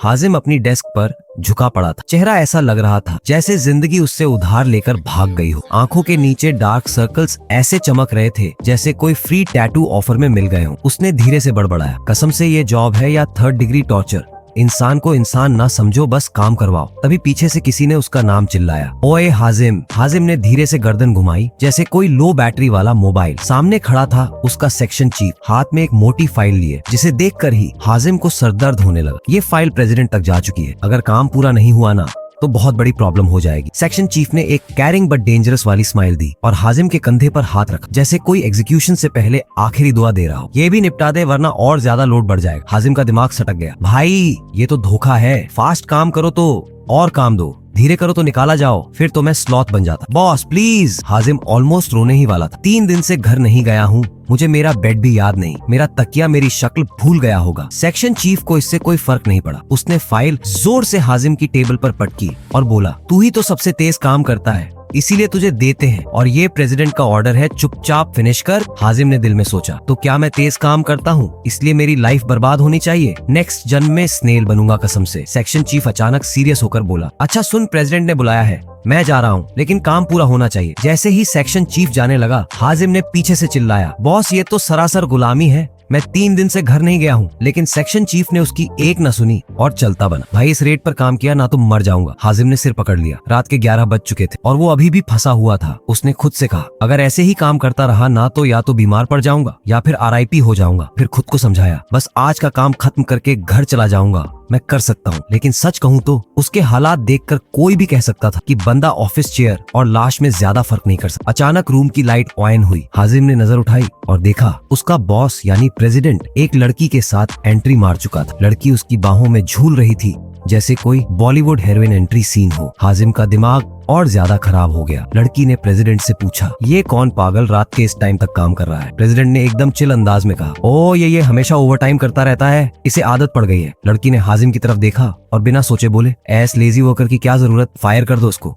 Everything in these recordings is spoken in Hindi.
हाजिम अपनी डेस्क पर झुका पड़ा था। चेहरा ऐसा लग रहा था जैसे जिंदगी उससे उधार लेकर भाग गई हो। आंखों के नीचे डार्क सर्कल्स ऐसे चमक रहे थे जैसे कोई फ्री टैटू ऑफर में मिल गए हो। उसने धीरे से बड़बड़ाया, कसम से ये जॉब है या 3rd डिग्री टॉर्चर। इंसान को इंसान ना समझो, बस काम करवाओ। तभी पीछे से किसी ने उसका नाम चिल्लाया, ओए हाजिम। हाजिम ने धीरे से गर्दन घुमाई जैसे कोई लो बैटरी वाला मोबाइल। सामने खड़ा था उसका सेक्शन चीफ, हाथ में एक मोटी फाइल लिए, जिसे देखकर ही हाजिम को सरदर्द होने लगा। ये फाइल प्रेसिडेंट तक जा चुकी है। अगर काम पूरा नहीं हुआ ना तो बहुत बड़ी प्रॉब्लम हो जाएगी। सेक्शन चीफ ने एक कैरिंग बट डेंजरस वाली स्माइल दी और हाजिम के कंधे पर हाथ रखा जैसे कोई एग्जीक्यूशन से पहले आखिरी दुआ दे रहा हो। ये भी निपटा दे वरना और ज्यादा लोड बढ़ जाएगा। हाजिम का दिमाग सटक गया। भाई ये तो धोखा है, फास्ट काम करो तो और काम दो, धीरे करो तो निकाला जाओ, फिर तो मैं स्लॉथ बन जाता। Boss please. हाजिम ऑलमोस्ट रोने ही वाला था। 3 दिन से घर नहीं गया हूँ, मुझे मेरा बेड भी याद नहीं, मेरा तकिया मेरी शक्ल भूल गया होगा। सेक्शन चीफ को इससे कोई फर्क नहीं पड़ा। उसने फाइल जोर से हाजिम की टेबल पर पटकी और बोला, तू ही तो सबसे तेज काम करता है, इसीलिए तुझे देते हैं, और ये प्रेसिडेंट का ऑर्डर है, चुपचाप फिनिश कर। हाजिम ने दिल में सोचा, तो क्या मैं तेज काम करता हूँ इसलिए मेरी लाइफ बर्बाद होनी चाहिए? नेक्स्ट जन्म में स्नेल बनूंगा कसम से। सेक्शन चीफ अचानक सीरियस होकर बोला, अच्छा सुन, प्रेसिडेंट ने बुलाया है, मैं जा रहा हूँ, लेकिन काम पूरा होना चाहिए। जैसे ही सेक्शन चीफ जाने लगा, हाजिम ने पीछे से चिल्लाया, बॉस ये तो सरासर गुलामी है, मैं 3 दिन से घर नहीं गया हूँ। लेकिन सेक्शन चीफ ने उसकी एक न सुनी और चलता बना। भाई इस रेट पर काम किया ना तो मर जाऊंगा। हाजिम ने सिर पकड़ लिया। रात के 11 बज चुके थे और वो अभी भी फंसा हुआ था। उसने खुद से कहा, अगर ऐसे ही काम करता रहा ना तो या तो बीमार पड़ जाऊंगा या फिर RIP हो जाऊंगा। फिर खुद को समझाया, बस आज का काम खत्म करके घर चला जाऊंगा, मैं कर सकता हूँ। लेकिन सच कहूँ तो उसके हालात देखकर कोई भी कह सकता था कि बंदा ऑफिस चेयर और लाश में ज्यादा फर्क नहीं कर सकता। अचानक रूम की लाइट ऑन हुई। हाजिम ने नजर उठाई और देखा उसका बॉस यानी प्रेसिडेंट एक लड़की के साथ एंट्री मार चुका था। लड़की उसकी बाहों में झूल रही थी जैसे कोई बॉलीवुड हीरोइन एंट्री सीन हो। हाजिम का दिमाग और ज्यादा खराब हो गया। लड़की ने प्रेसिडेंट से पूछा, ये कौन पागल रात के इस टाइम तक काम कर रहा है? प्रेसिडेंट ने एकदम चिल अंदाज में कहा, ओ ये हमेशा ओवरटाइम करता रहता है, इसे आदत पड़ गई है। लड़की ने हाजिम की तरफ देखा और बिना सोचे बोले, ऐस लेजी वर्कर की क्या जरूरत, फायर कर दो उसको।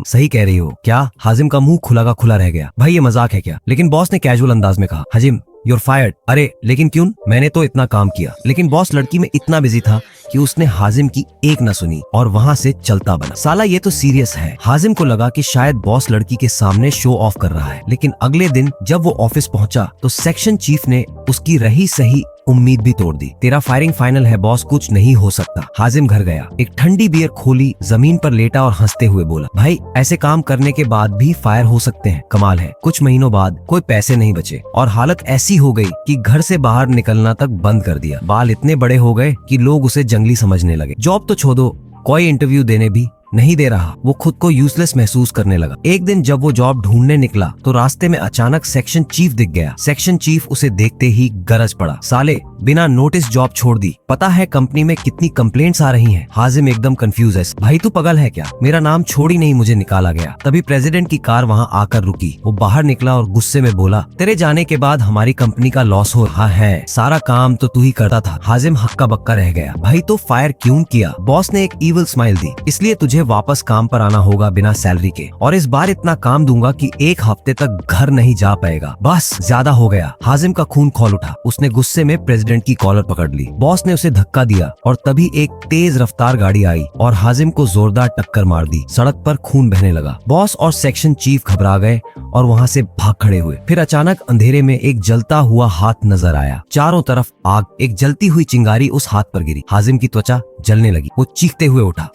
सही कह रही हो क्या? हाजिम का मुंह खुला का खुला रह गया। भाई ये मजाक है क्या? लेकिन बॉस ने कैजुअल अंदाज में कहा, हाजिम you're fired। अरे लेकिन क्यों? मैंने तो इतना काम किया। लेकिन बॉस लड़की में इतना बिजी था कि उसने हाजिम की एक न सुनी और वहाँ से चलता बना। साला ये तो सीरियस है। हाजिम को लगा कि शायद बॉस लड़की के सामने शो ऑफ कर रहा है। लेकिन अगले दिन जब वो ऑफिस पहुंचा तो सेक्शन चीफ ने उसकी रही सही उम्मीद भी तोड़ दी। तेरा फायरिंग फाइनल है बॉस, कुछ नहीं हो सकता। हाजिम घर गया, एक ठंडी बियर खोली, जमीन पर लेटा और हंसते हुए बोला, भाई ऐसे काम करने के बाद भी फायर हो सकते हैं, कमाल है। कुछ महीनों बाद कोई पैसे नहीं बचे और हालत ऐसी हो गई कि घर से बाहर निकलना तक बंद कर दिया। बाल इतने बड़े हो गए कि लोग उसे जंगली समझने लगे। जॉब तो छोड़ो, कोई इंटरव्यू देने भी नहीं दे रहा। वो खुद को यूजलेस महसूस करने लगा। एक दिन जब वो जॉब ढूंढने निकला तो रास्ते में अचानक सेक्शन चीफ दिख गया। सेक्शन चीफ उसे देखते ही गरज पड़ा, साले बिना नोटिस जॉब छोड़ दी, पता है कंपनी में कितनी कंप्लेंट्स आ रही हैं। हाजिम एकदम कंफ्यूज है, भाई तू पागल है क्या? मेरा नाम छोड़ ही नहीं मुझे निकाला गया। तभी प्रेसिडेंट की कार वहाँ आकर रुकी। वो बाहर निकला और गुस्से में बोला, तेरे जाने के बाद हमारी कंपनी का लॉस हो रहा है, सारा काम तो तू ही करता था। हाजिम हक्का बक्का रह गया। भाई तो फायर क्यों किया? बॉस ने एक ईविल स्माइल दी, इसलिए तुझे वापस काम पर आना होगा बिना सैलरी के, और इस बार इतना काम दूंगा कि 1 हफ्ते तक घर नहीं जा पाएगा। बस ज्यादा हो गया। हाजिम का खून खौल उठा। उसने गुस्से में प्रेसिडेंट की कॉलर पकड़ ली। बॉस ने उसे धक्का दिया और तभी एक तेज रफ्तार गाड़ी आई और हाजिम को जोरदार टक्कर मार दी। सड़क पर खून बहने लगा। बॉस और सेक्शन चीफ घबरा गए और वहाँ से भाग खड़े हुए। फिर अचानक अंधेरे में एक जलता हुआ हाथ नजर आया। चारों तरफ आग। एक जलती हुई चिंगारी उस हाथ पर गिरी। हाजिम की त्वचा जलने लगी। वो चीखते हुए उठा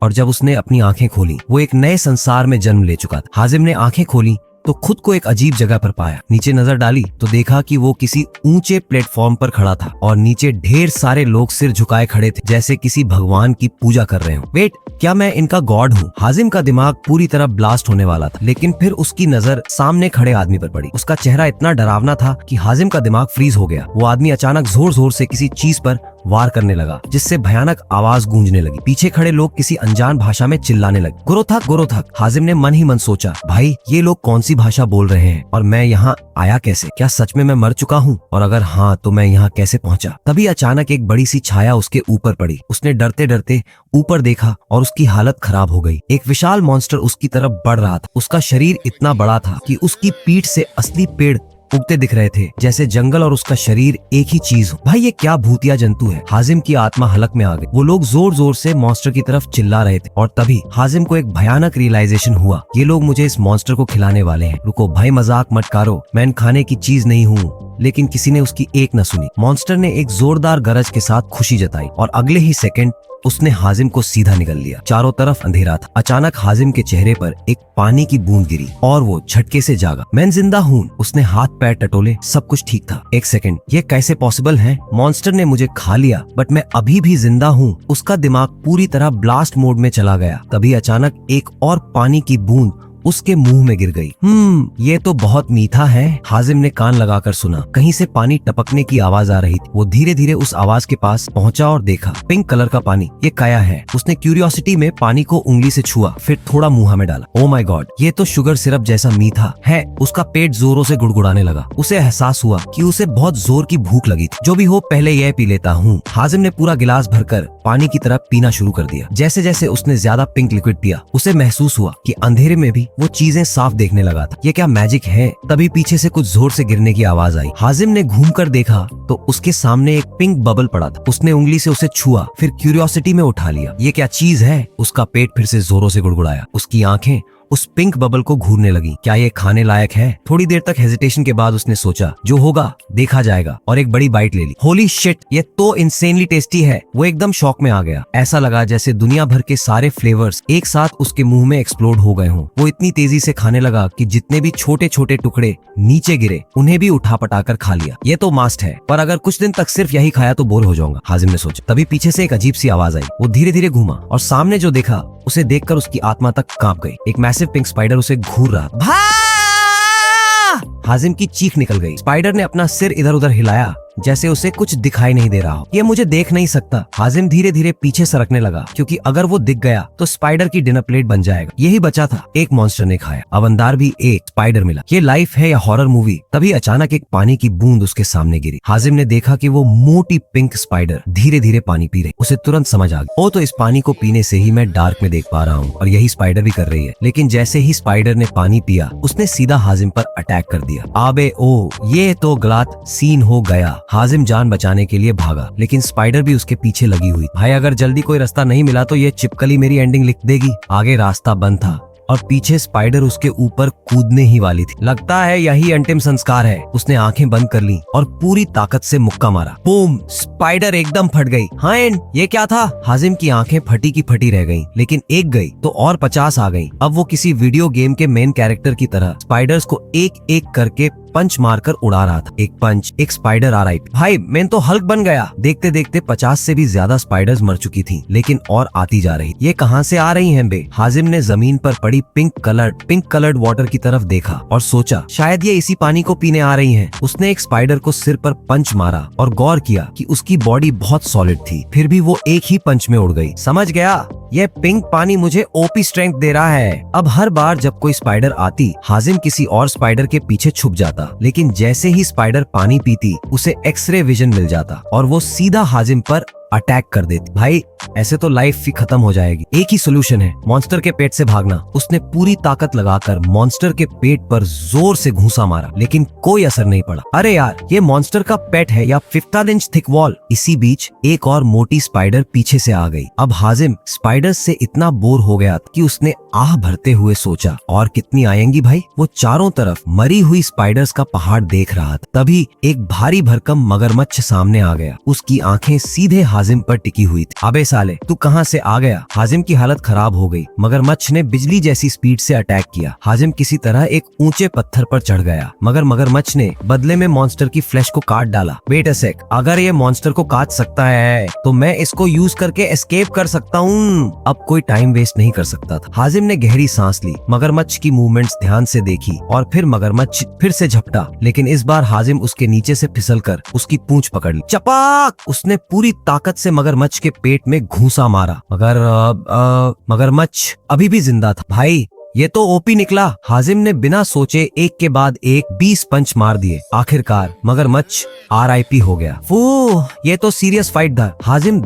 और जब उसने अपनी आंखें खोली वो एक नए संसार में जन्म ले चुका था। हाजिम ने आंखें खोली तो खुद को एक अजीब जगह पर पाया। नीचे नजर डाली तो देखा कि वो किसी ऊंचे प्लेटफॉर्म पर खड़ा था और नीचे ढेर सारे लोग सिर झुकाए खड़े थे जैसे किसी भगवान की पूजा कर रहे हो। वेट, क्या मैं इनका गॉड हूँ? हाजिम का दिमाग पूरी तरह ब्लास्ट होने वाला था, लेकिन फिर उसकी नजर सामने खड़े आदमी पर पड़ी। उसका चेहरा इतना डरावना था कि हाजिम का दिमाग फ्रीज हो गया। वो आदमी अचानक जोर जोर से किसी चीज पर वार करने लगा जिससे भयानक आवाज गूंजने लगी। पीछे खड़े लोग किसी अनजान भाषा में चिल्लाने लगे, गुरोथक गुरोथक। हाजिम ने मन ही मन सोचा, भाई ये लोग कौन सी भाषा बोल रहे हैं और मैं यहाँ आया कैसे? क्या सच में मैं मर चुका हूँ? और अगर हाँ तो मैं यहाँ कैसे पहुँचा? तभी अचानक एक बड़ी सी छाया उसके ऊपर पड़ी। उसने डरते डरते ऊपर देखा और उसकी हालत खराब हो गई। एक विशाल मॉन्स्टर उसकी तरफ बढ़ रहा था। उसका शरीर इतना बड़ा था कि उसकी पीठ से असली पेड़ उगते दिख रहे थे, जैसे जंगल और उसका शरीर एक ही चीज हो। भाई ये क्या भूतिया जंतु है। हाजिम की आत्मा हलक में आ गई। वो लोग जोर जोर से मॉन्स्टर की तरफ चिल्ला रहे थे और तभी हाजिम को एक भयानक रियलाइजेशन हुआ, ये लोग मुझे इस मॉन्स्टर को खिलाने वाले हैं। रुको भाई, मजाक मत करो, मैं खाने की चीज नहीं हूँ। लेकिन किसी ने उसकी एक न सुनी। मॉन्स्टर ने एक जोरदार गरज के साथ खुशी जताई और अगले ही सेकंड उसने हाजिम को सीधा निगल लिया। चारों तरफ अंधेरा था। अचानक हाजिम के चेहरे पर एक पानी की बूंद गिरी और वो झटके से जागा। मैं जिंदा हूँ। उसने हाथ पैर टटोले, सब कुछ ठीक था। एक सेकंड, ये कैसे पॉसिबल है? मॉन्स्टर ने मुझे खा लिया बट मैं अभी भी जिंदा हूँ। उसका दिमाग पूरी तरह ब्लास्ट मोड में चला गया। तभी अचानक एक और पानी की बूंद उसके मुंह में गिर गई। ये तो बहुत मीठा है। हाजिम ने कान लगाकर सुना। कहीं से पानी टपकने की आवाज आ रही थी। वो धीरे धीरे उस आवाज के पास पहुंचा और देखा, पिंक कलर का पानी। ये काया है। उसने क्यूरियोसिटी में पानी को उंगली से छुआ, फिर थोड़ा मुंह में डाला। ओ माय गॉड, ये तो शुगर सिरप जैसा मीठा है। उसका पेट जोरों से गुड़गुड़ाने लगा। उसे एहसास हुआ कि उसे बहुत जोर की भूख लगी थी। जो भी हो, पहले यह पी लेता हूँ। हाजिम ने पूरा गिलास भरकर पानी की तरफ पीना शुरू कर दिया। जैसे जैसे उसने ज्यादा पिंक लिक्विड पिया, उसे महसूस हुआ कि अंधेरे में भी वो चीजें साफ देखने लगा था। ये क्या मैजिक है? तभी पीछे से कुछ जोर से गिरने की आवाज आई। हाजिम ने घूमकर देखा तो उसके सामने एक पिंक बबल पड़ा था। उसने उंगली से उसे छुआ, फिर क्यूरियोसिटी में उठा लिया। ये क्या चीज है? उसका पेट फिर से जोरों से गुड़गुड़ाया। उसकी आंखें उस पिंक बबल को घूरने लगी। क्या ये खाने लायक है? थोड़ी देर तक हेजिटेशन के बाद उसने सोचा, जो होगा देखा जाएगा, और एक बड़ी बाइट ले ली। होली शिट, ये तो इंसेनली टेस्टी है। वो एकदम शॉक में आ गया। ऐसा लगा जैसे दुनिया भर के सारे फ्लेवर्स एक साथ उसके मुंह में एक्सप्लोड हो गए हों। वो इतनी तेजी से खाने लगा कि जितने भी छोटे छोटे टुकड़े नीचे गिरे उन्हें भी उठा पटाकर खा लिया। ये तो मस्त है, पर अगर कुछ दिन तक सिर्फ यही खाया तो बोर हो जाऊंगा, हाजिम ने सोचा। तभी पीछे से एक अजीब सी आवाज आई। वो धीरे धीरे घूमा और सामने जो देखा उसे देखकर उसकी आत्मा तक कांप गई। एक मैसिव पिंक स्पाइडर उसे घूर रहा। हाजिम की चीख निकल गई। स्पाइडर ने अपना सिर इधर उधर हिलाया जैसे उसे कुछ दिखाई नहीं दे रहा हो। ये मुझे देख नहीं सकता। हाजिम धीरे धीरे पीछे सरकने लगा, क्योंकि अगर वो दिख गया तो स्पाइडर की डिनर प्लेट बन जाएगा। यही बचा था। एक मॉन्स्टर ने खाया। अब अंदर भी एक स्पाइडर मिला। ये लाइफ है या हॉरर मूवी? तभी अचानक एक पानी की बूंद उसके सामने गिरी। हाजिम ने देखा कि वो मोटी पिंक स्पाइडर धीरे धीरे पानी पी रही। उसे तुरंत समझ आ गया, ओ तो इस पानी को पीने से ही मैं डार्क में देख पा रहा हूँ, और यही स्पाइडर भी कर रही है। लेकिन जैसे ही स्पाइडर ने पानी पिया, उसने सीधा हाजिम पर अटैक कर दिया। आबे ओ, ये तो गलत सीन हो गया। हाजिम जान बचाने के लिए भागा, लेकिन स्पाइडर भी उसके पीछे लगी हुई। भाई अगर जल्दी कोई रास्ता नहीं मिला तो ये चिपकली मेरी एंडिंग लिख देगी। आगे रास्ता बंद था और पीछे स्पाइडर उसके ऊपर कूदने ही वाली थी। लगता है यही अंतिम संस्कार है। उसने आंखें बंद कर ली और पूरी ताकत से मुक्का मारा। बूम! स्पाइडर एकदम फट गई। हाँ, ये क्या था? हाजिम की आंखें फटी की फटी रह गईं, लेकिन एक गई तो और 50 आ गईं। अब वो किसी वीडियो गेम के मेन कैरेक्टर की तरह स्पाइडर्स को एक एक करके पंच मारकर उड़ा रहा था। एक पंच, एक स्पाइडर RIP। भाई मैं तो हल्क बन गया। देखते देखते 50 से भी ज्यादा स्पाइडर्स मर चुकी थी, लेकिन और आती जा रही। ये कहां से आ रही हैं बे? हाजिम ने जमीन पर पड़ी पिंक कलर्ड वाटर की तरफ देखा और सोचा, शायद ये इसी पानी को पीने आ रही हैं। उसने एक स्पाइडर को सिर पर पंच मारा और गौर किया कि उसकी बॉडी बहुत सॉलिड थी, फिर भी वो एक ही पंच में उड़ गई। समझ गया, ये पिंक पानी मुझे OP स्ट्रेंथ दे रहा है। अब हर बार जब कोई स्पाइडर आती, हाजिम किसी और स्पाइडर के पीछे छुप जाता, लेकिन जैसे ही स्पाइडर पानी पीती, उसे एक्सरे विजन मिल जाता और वो सीधा हाजिम पर अटैक कर देती। भाई ऐसे तो लाइफ ही खत्म हो जाएगी। एक ही सोल्यूशन है, मॉन्स्टर के पेट से भागना। उसने पूरी ताकत लगाकर मॉन्स्टर के पेट पर जोर से घूंसा मारा, लेकिन कोई असर नहीं पड़ा। अरे यार, ये मॉन्स्टर का पेट है या 15 इंच थिक वॉल? इसी बीच एक और मोटी स्पाइडर पीछे से आ गई। अब हाजिम स्पाइडर से इतना बोर हो गया कि उसने आह भरते हुए सोचा, और कितनी आएंगी भाई? वो चारों तरफ मरी हुई स्पाइडर्स का पहाड़ देख रहा था। तभी एक भारी भरकम मगरमच्छ सामने आ गया। उसकी आंखें सीधे हाजिम पर टिकी हुई थी। अबे साले, तू कहां से आ गया? हाजिम की हालत खराब हो गई। मगरमच्छ ने बिजली जैसी स्पीड से अटैक किया। हाजिम किसी तरह एक ऊंचे पत्थर पर चढ़ गया, मगर मगरमच्छ ने बदले में मॉन्स्टर की फ्लैश को काट डाला। वेट अ सेक, अगर ये मॉन्स्टर को काट सकता है तो मैं इसको यूज करके एस्केप कर सकता हूँ। अब कोई टाइम वेस्ट नहीं कर सकता था। हाजिम ने गहरी सांस ली, मगरमच्छ की मूवमेंट्स ध्यान से देखी, और फिर मगरमच्छ फिर से झपटा, लेकिन इस बार हाजिम उसके नीचे से फिसलकर उसकी पूंछ पकड़ ली। चपाक! उसने पूरी ताकत से मगरमच्छ के पेट में घूंसा मारा, मगर मगरमच्छ अभी भी जिंदा था। भाई ये तो OP निकला। हाजिम ने बिना सोचे एक के बाद एक 20 पंच मार दिए। आखिरकार मगरमच्छ RIP हो गया। ये तो सीरियस फाइट था। हाजिम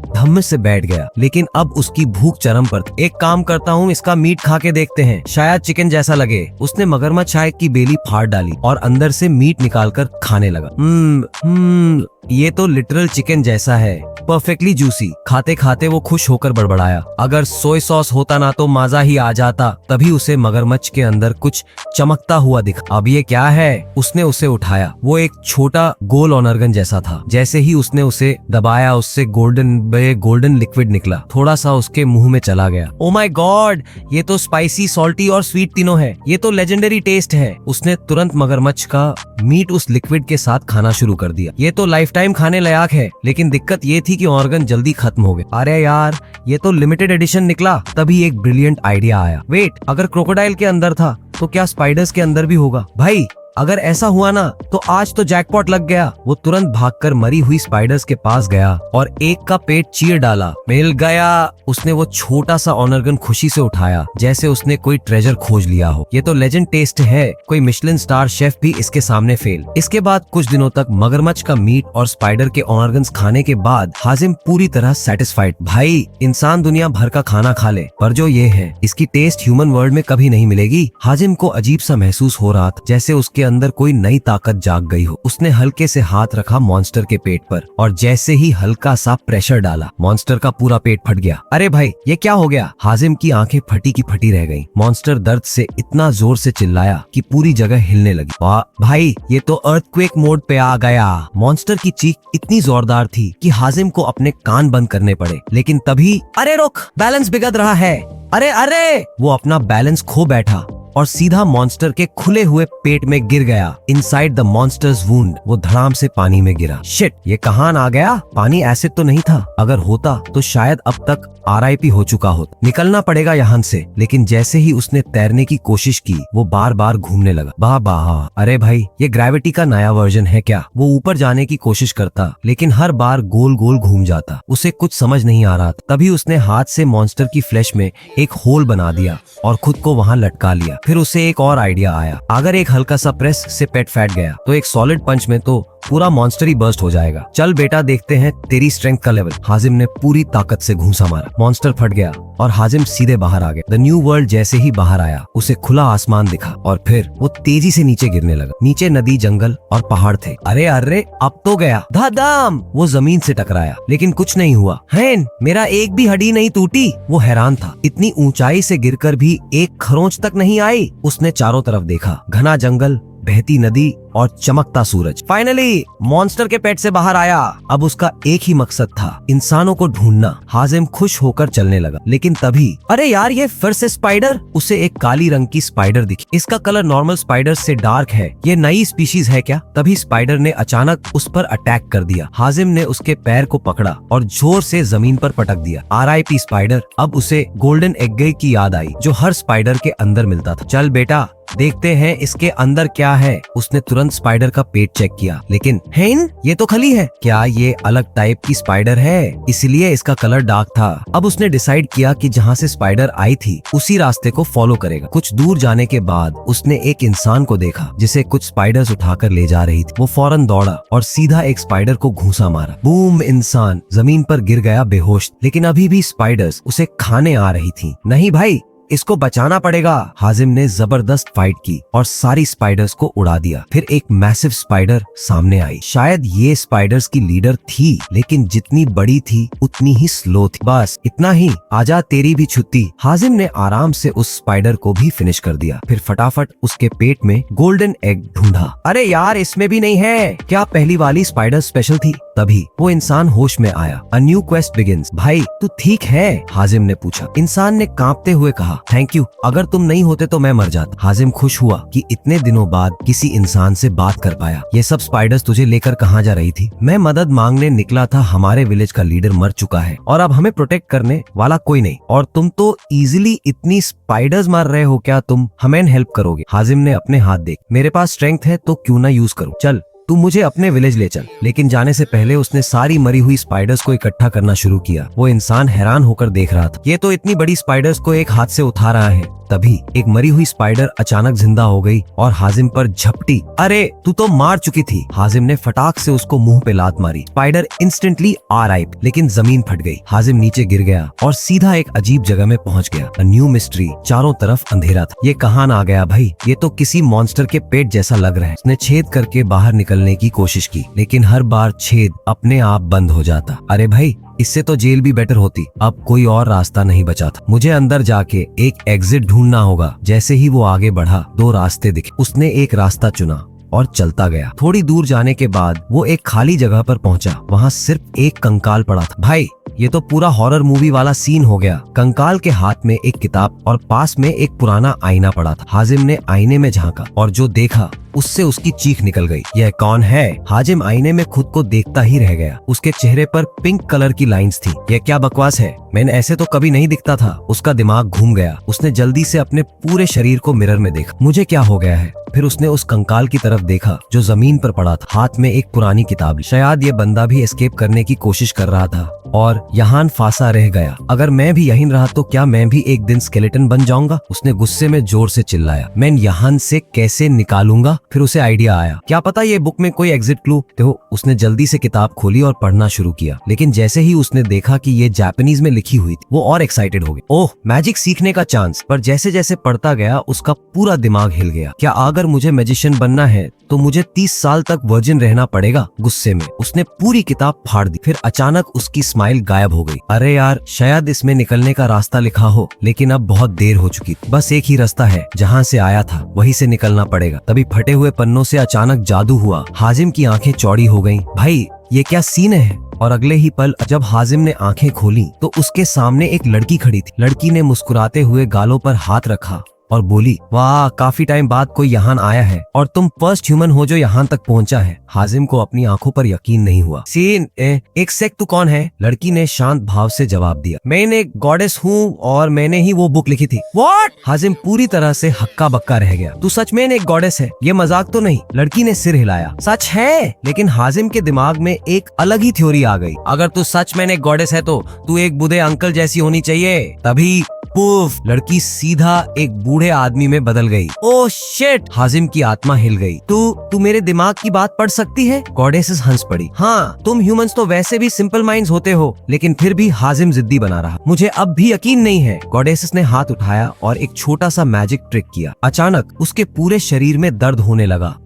धम्म से बैठ गया, लेकिन अब उसकी भूख चरम पर थी। एक काम करता हूँ, इसका मीट खा के देखते हैं, शायद चिकन जैसा लगे। उसने मगरमच्छ शायक की बेली फाड़ डाली और अंदर से मीट निकालकर खाने लगा। ये तो लिटरल चिकन जैसा है, परफेक्टली जूसी। खाते खाते वो खुश होकर बड़बड़ाया, अगर सोय सॉस होता ना तो मजा ही आ जाता। तभी उसे मगरमच्छ के अंदर कुछ चमकता हुआ दिखा। अब ये क्या है? उसने उसे उठाया। वो एक छोटा गोल ऑनर्गन जैसा था। जैसे ही उसने उसे दबाया, उससे गोल्डन लिक्विड निकला, थोड़ा सा उसके मुंह में चला गया। ओ माय गॉड, ये तो स्पाइसी, सॉल्टी और स्वीट तीनों है। ये तो लेजेंडरी टेस्ट है। उसने तुरंत मगरमच्छ का मीट उस लिक्विड के साथ खाना शुरू कर दिया। ये तो लाइफ टाइम खाने लायक है, लेकिन दिक्कत ये थी कि ऑर्गन जल्दी खत्म हो गए। अरे यार, ये तो लिमिटेड एडिशन निकला। तभी एक ब्रिलियंट आइडिया आया। वेट, अगर क्रोकोडाइल के अंदर था तो क्या स्पाइडर्स के अंदर भी होगा? भाई अगर ऐसा हुआ ना तो आज तो जैकपॉट लग गया। वो तुरंत भागकर मरी हुई स्पाइडर्स के पास गया और एक का पेट चीर डाला। मिल गया। उसने वो छोटा सा ऑनर्गन खुशी से उठाया, जैसे उसने कोई ट्रेजर खोज लिया हो। ये तो लेजेंड टेस्ट है, कोई मिशेलिन स्टार शेफ भी इसके सामने फेल। इसके बाद कुछ दिनों तक मगरमच्छ का मीट और स्पाइडर के ऑर्गन्स खाने के बाद हाजिम पूरी तरह सेटिस्फाइड। भाई, इंसान दुनिया भर का खाना खा ले, पर जो ये है, इसकी टेस्ट ह्यूमन वर्ल्ड में कभी नहीं मिलेगी। हाजिम को अजीब सा महसूस हो रहा था, जैसे उसके अंदर कोई नई ताकत जाग गई हो। उसने हल्के से हाथ रखा मॉन्स्टर के पेट पर और जैसे ही हल्का सा प्रेशर डाला, मॉन्स्टर का पूरा पेट फट गया। अरे भाई, ये क्या हो गया? हाजिम की आंखें फटी की फटी रह गईं। मॉन्स्टर दर्द से इतना जोर से चिल्लाया कि पूरी जगह हिलने लगी। वाह भाई, ये तो अर्थक्वेक मोड पे आ गया। मॉन्स्टर की चीख इतनी जोरदार थी कि हाजिम को अपने कान बंद करने पड़े। लेकिन तभी, अरे रुक, बैलेंस बिगड़ रहा है। अरे अरे, वो अपना बैलेंस खो बैठा और सीधा मॉन्स्टर के खुले हुए पेट में गिर गया। इनसाइड द मॉन्स्टर्स वुंड वो धड़ाम से पानी में गिरा। शिट, ये कहां आ गया? पानी एसिड तो नहीं था। अगर होता तो शायद अब तक RIP हो चुका होता। निकलना पड़ेगा यहाँ से। लेकिन जैसे ही उसने तैरने की कोशिश की, वो बार बार घूमने लगा। वाह, अरे भाई, ये ग्रेविटी का नया वर्जन है क्या? वो ऊपर जाने की कोशिश करता, लेकिन हर बार गोल गोल घूम जाता। उसे कुछ समझ नहीं आ रहा था। तभी उसने हाथ से मॉन्स्टर की फ्लैश में एक होल बना दिया और खुद को वहाँ लटका लिया। फिर उसे एक और आइडिया आया। अगर एक हल्का सा प्रेस से पेट फैट गया तो एक सॉलिड पंच में तो पूरा मॉन्स्टर ही बर्स्ट हो जाएगा। चल बेटा, देखते हैं तेरी स्ट्रेंथ का लेवल। हाजिम ने पूरी ताकत से घूंसा मारा। मॉन्स्टर फट गया और हाजिम सीधे बाहर आ गया। द न्यू वर्ल्ड जैसे ही बाहर आया, उसे खुला आसमान दिखा और फिर वो तेजी से नीचे गिरने लगा। नीचे नदी, जंगल और पहाड़ थे। अरे अरे, अब तो गया। धड़ाम! वो जमीन से टकराया, लेकिन कुछ नहीं हुआ। हैन, मेरा एक भी हड्डी नहीं टूटी। वो हैरान था, इतनी ऊंचाई से गिरकर भी एक खरोंच तक नहीं आई। उसने चारों तरफ देखा, घना जंगल, बहती नदी और चमकता सूरज। फाइनली मॉन्स्टर के पेट से बाहर आया। अब उसका एक ही मकसद था, इंसानों को ढूंढना। हाजिम खुश होकर चलने लगा, लेकिन तभी, अरे यार, ये फिर से स्पाइडर। उसे एक काली रंग की स्पाइडर दिखी। इसका कलर नॉर्मल स्पाइडर से डार्क है। ये नई स्पीशीज है क्या? तभी स्पाइडर ने अचानक उस पर अटैक कर दिया। हाजिम ने उसके पैर को पकड़ा और जोर से जमीन पर पटक दिया। RIP spider. अब उसे गोल्डन एग की याद आई, जो हर स्पाइडर के अंदर मिलता था। चल बेटा, देखते हैं इसके अंदर क्या है। उसने तुरंत स्पाइडर का पेट चेक किया, लेकिन हेन, ये तो खली है। क्या ये अलग टाइप की स्पाइडर है, इसलिए इसका कलर डार्क था? अब उसने डिसाइड किया कि जहाँ से स्पाइडर आई थी उसी रास्ते को फॉलो करेगा। कुछ दूर जाने के बाद उसने एक इंसान को देखा, जिसे कुछ स्पाइडर्स उठाकर ले जा रही थी। वो फौरन दौड़ा और सीधा एक स्पाइडर को घूंसा मारा। बूम! इंसान जमीन पर गिर गया बेहोश। लेकिन अभी भी स्पाइडर्स उसे खाने आ रही थी। नहीं भाई, इसको बचाना पड़ेगा। हाजिम ने जबरदस्त फाइट की और सारी स्पाइडर्स को उड़ा दिया। फिर एक मैसिव स्पाइडर सामने आई। शायद ये स्पाइडर्स की लीडर थी, लेकिन जितनी बड़ी थी उतनी ही स्लो थी। बस इतना ही, आजा तेरी भी छुट्टी। हाजिम ने आराम से उस स्पाइडर को भी फिनिश कर दिया। फिर फटाफट उसके पेट में गोल्डन एग ढूंढा। अरे यार, इसमें भी नहीं है। क्या पहली वाली स्पाइडर स्पेशल थी? तभी वो इंसान होश में आया। A new quest begins. भाई, तू ठीक है? हाजिम ने पूछा। इंसान ने कांपते हुए कहा, थैंक यू, अगर तुम नहीं होते तो मैं मर जाता। हाजिम खुश हुआ कि इतने दिनों बाद किसी इंसान से बात कर पाया। ये सब स्पाइडर्स तुझे लेकर कहाँ जा रही थी? मैं मदद मांगने निकला था। हमारे विलेज का लीडर मर चुका है और अब हमें प्रोटेक्ट करने वाला कोई नहीं। और तुम तो इजीली इतनी स्पाइडर्स मार रहे हो, क्या तुम हमें हेल्प करोगे? हाजिम ने अपने हाथ देख। मेरे पास स्ट्रेंथ है तो क्यों ना यूज करूं। चल तू मुझे अपने विलेज ले चल। लेकिन जाने से पहले उसने सारी मरी हुई स्पाइडर्स को इकट्ठा करना शुरू किया। वो इंसान हैरान होकर देख रहा था, ये तो इतनी बड़ी स्पाइडर्स को एक हाथ से उठा रहा है। तभी एक मरी हुई स्पाइडर अचानक जिंदा हो गई और हाजिम पर झपटी। अरे तू तो मार चुकी थी। हाजिम ने फटाक से उसको मुंह पे लात मारी। स्पाइडर इंस्टेंटली आराइप, लेकिन जमीन फट गई। हाजिम नीचे गिर गया और सीधा एक अजीब जगह में पहुंच गया। A new mystery. चारों तरफ अंधेरा था। ये कहाँ आ गया भाई, ये तो किसी मॉन्स्टर के पेट जैसा लग रहा है। उसने छेद करके बाहर निकलने की कोशिश की, लेकिन हर बार छेद अपने आप बंद हो जाता। अरे भाई, इससे तो जेल भी बेटर होती। अब कोई और रास्ता नहीं बचा था। मुझे अंदर जाके एक एग्जिट ढूंढना होगा। जैसे ही वो आगे बढ़ा, दो रास्ते दिखे। उसने एक रास्ता चुना और चलता गया। थोड़ी दूर जाने के बाद वो एक खाली जगह पर पहुंचा। वहाँ सिर्फ एक कंकाल पड़ा था। भाई, ये तो पूरा हॉरर मूवी वाला सीन हो गया। कंकाल के हाथ में एक किताब और पास में एक पुराना आईना पड़ा था। हाजिम ने आईने में झांका और जो देखा उससे उसकी चीख निकल गई। यह कौन है? हाजिम आईने में खुद को देखता ही रह गया। उसके चेहरे पर पिंक कलर की लाइंस थी। यह क्या बकवास है? मैंने ऐसे तो कभी नहीं दिखता था। उसका दिमाग घूम गया। उसने जल्दी से अपने पूरे शरीर को मिरर में देखा। मुझे क्या हो गया है? फिर उसने उस कंकाल की तरफ देखा जो जमीन पर पड़ा था। हाथ में एक पुरानी किताब। शायद ये बंदा भी एस्केप करने की कोशिश कर रहा था और यहाँ फांसा रह गया। अगर मैं भी यहीं रहा तो क्या मैं भी एक दिन स्केलेटन बन जाऊंगा? उसने गुस्से में जोर से चिल्लाया। मैं यहाँ से कैसे निकालूंगा? फिर उसे आइडिया आया, क्या पता ये बुक में कोई एग्जिट क्लू। तो उसने जल्दी से किताब खोली और पढ़ना शुरू किया। लेकिन जैसे ही उसने देखा कि ये जापानीज में लिखी हुई थी, वो और एक्साइटेड हो गई। ओह, मैजिक सीखने का चांस। पर जैसे जैसे पढ़ता गया उसका पूरा दिमाग हिल गया। क्या अगर मुझे मैजिशियन बनना है तो मुझे 30 साल तक वर्जिन रहना पड़ेगा? गुस्से में उसने पूरी किताब फाड़ दी। फिर अचानक उसकी स्माइल गायब हो गई। अरे यार, शायद इसमें निकलने का रास्ता लिखा हो, लेकिन अब बहुत देर हो चुकी। बस एक ही रास्ता है, जहाँ से आया था वहीं से निकलना पड़ेगा। तभी फटे हुए पन्नों से अचानक जादू हुआ। हाजिम की आंखें चौड़ी हो गईं। भाई, ये क्या सीन है? और अगले ही पल जब हाजिम ने आंखें खोली तो उसके सामने एक लड़की खड़ी थी। लड़की ने मुस्कुराते हुए गालों पर हाथ रखा और बोली, वाह, काफी टाइम बाद कोई यहाँ आया है और तुम फर्स्ट ह्यूमन हो जो यहाँ तक पहुँचा है। हाजिम को अपनी आंखों पर यकीन नहीं हुआ। सीन, एक सेक, तू कौन है? लड़की ने शांत भाव से जवाब दिया, मैं एक गॉडेस हूँ और मैंने ही वो बुक लिखी थी। व्हाट? हाजिम पूरी तरह से हक्का बक्का रह गया। तू सच में एक गॉडेस है? ये मजाक तो नहीं? लड़की ने सिर हिलाया। सच है। लेकिन हाजिम के दिमाग में एक अलग ही थ्योरी आ गई। अगर तू सच में एक गॉडेस है तो तू एक बूढ़े अंकल जैसी होनी चाहिए। तभी पुफ, लड़की सीधा एक बूढ़े आदमी में बदल गई। Oh shit! हाजिम की आत्मा हिल गई। तू मेरे दिमाग की बात पढ़ सकती है? गॉडेसेस हंस पड़ी। हाँ, तुम ह्यूमंस तो वैसे भी सिंपल माइंड्स होते हो। लेकिन फिर भी हाजिम जिद्दी बना रहा। मुझे अब भी यकीन नहीं है। गॉडेसेस ने हाथ उठाया और एक छोटा सा मैजिक ट्रिक किया। अचानक उसके पूरे शरीर में दर्द होने लगा।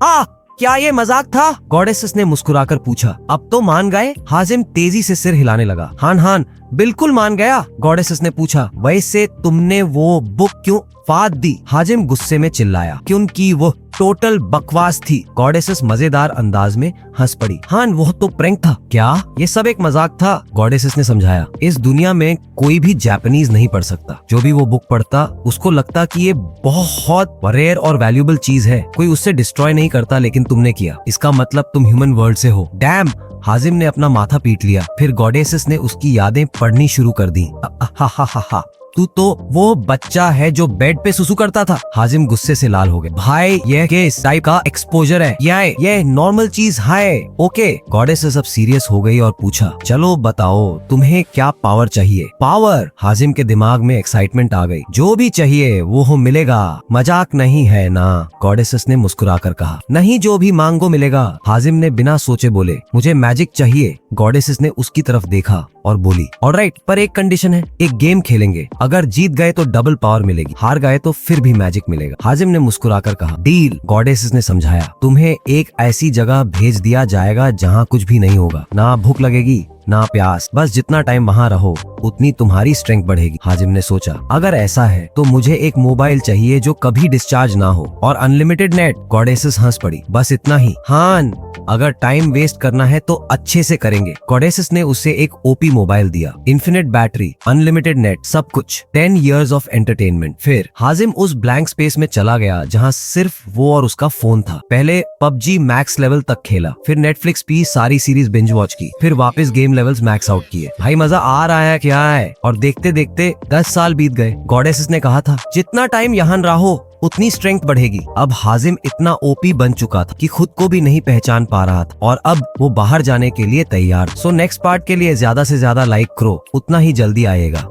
क्या ये मजाक था? गॉडेसेस ने मुस्कुराकर पूछा। अब तो मान गए? हाजिम तेजी से सिर हिलाने लगा। हान, बिल्कुल मान गया। गॉडेसेस ने पूछा, वैसे तुमने वो बुक क्यों फाड़ दी? हाजिम गुस्से में चिल्लाया, क्योंकि वो टोटल बकवास थी। गॉडेसेस मजेदार अंदाज में हंस पड़ी। हाँ, वो तो प्रैंक था। क्या ये सब एक मजाक था? गॉडेसेस ने समझाया। इस दुनिया में कोई भी जापानीज नहीं पढ़ सकता। जो भी वो बुक पढ़ता उसको लगता कि ये बहुत रेयर और वैल्यूएबल चीज है। कोई उससे डिस्ट्रॉय नहीं करता, लेकिन तुमने किया। इसका मतलब तुम ह्यूमन वर्ल्ड से हो। डैम! हाजिम ने अपना माथा पीट लिया। फिर गॉडेसेस ने उसकी यादें पढ़नी शुरू कर दी। हा, तू तो वो बच्चा है जो बेड पे सुसु करता था। हाजिम गुस्से से लाल हो गए। भाई, ये किस टाइप का एक्सपोजर है? ये नॉर्मल चीज है। ओके। गॉडेसेस अब सीरियस हो गई और पूछा, चलो बताओ, तुम्हें क्या पावर चाहिए? पावर? हाजिम के दिमाग में एक्साइटमेंट आ गई। जो भी चाहिए वो मिलेगा। मजाक नहीं है ना? गॉडेसेस ने मुस्कुराकर कहा। नहीं, जो भी मांगो मिलेगा। हाजिम ने बिना सोचे बोले, मुझे मैजिक चाहिए। गॉडेसेस ने उसकी तरफ देखा और बोली, ऑलराइट, पर एक कंडीशन है। एक गेम खेलेंगे। अगर जीत गए तो डबल पावर मिलेगी, हार गए तो फिर भी मैजिक मिलेगा। हाजिम ने मुस्कुराकर कहा, डील। गॉडेसेस ने समझाया, तुम्हें एक ऐसी जगह भेज दिया जाएगा जहाँ कुछ भी नहीं होगा। ना भूख लगेगी, ना प्यास। बस जितना टाइम वहाँ रहो उतनी तुम्हारी स्ट्रेंथ बढ़ेगी। हाजिम ने सोचा, अगर ऐसा है तो मुझे एक मोबाइल चाहिए जो कभी डिस्चार्ज ना हो और अनलिमिटेड नेट। गॉडेसेस हंस पड़ी। बस इतना ही? हाँ, अगर टाइम वेस्ट करना है तो अच्छे से करेंगे। गॉडेसेस ने उसे एक ओपी मोबाइल दिया। इन्फिनिट बैटरी, अनलिमिटेड नेट, सब कुछ। 10 years ऑफ एंटरटेनमेंट। फिर हाजिम उस ब्लैंक स्पेस में चला गया जहाँ सिर्फ वो और उसका फोन था। पहले पबजी मैक्स लेवल तक खेला, फिर नेटफ्लिक्स पे सारी सीरीज बिंज वॉच की, फिर वापस गेम लेवल्स मैक्स आउट किए। भाई, मजा आ रहा है क्या है? और देखते देखते 10 साल बीत गए। गॉडेसेस ने कहा था, जितना टाइम यहाँ रहो उतनी स्ट्रेंथ बढ़ेगी। अब हाजिम इतना ओपी बन चुका था कि खुद को भी नहीं पहचान पा रहा था और अब वो बाहर जाने के लिए तैयार। सो नेक्स्ट पार्ट के लिए ज्यादा से ज्यादा लाइक करो, उतना ही जल्दी आएगा।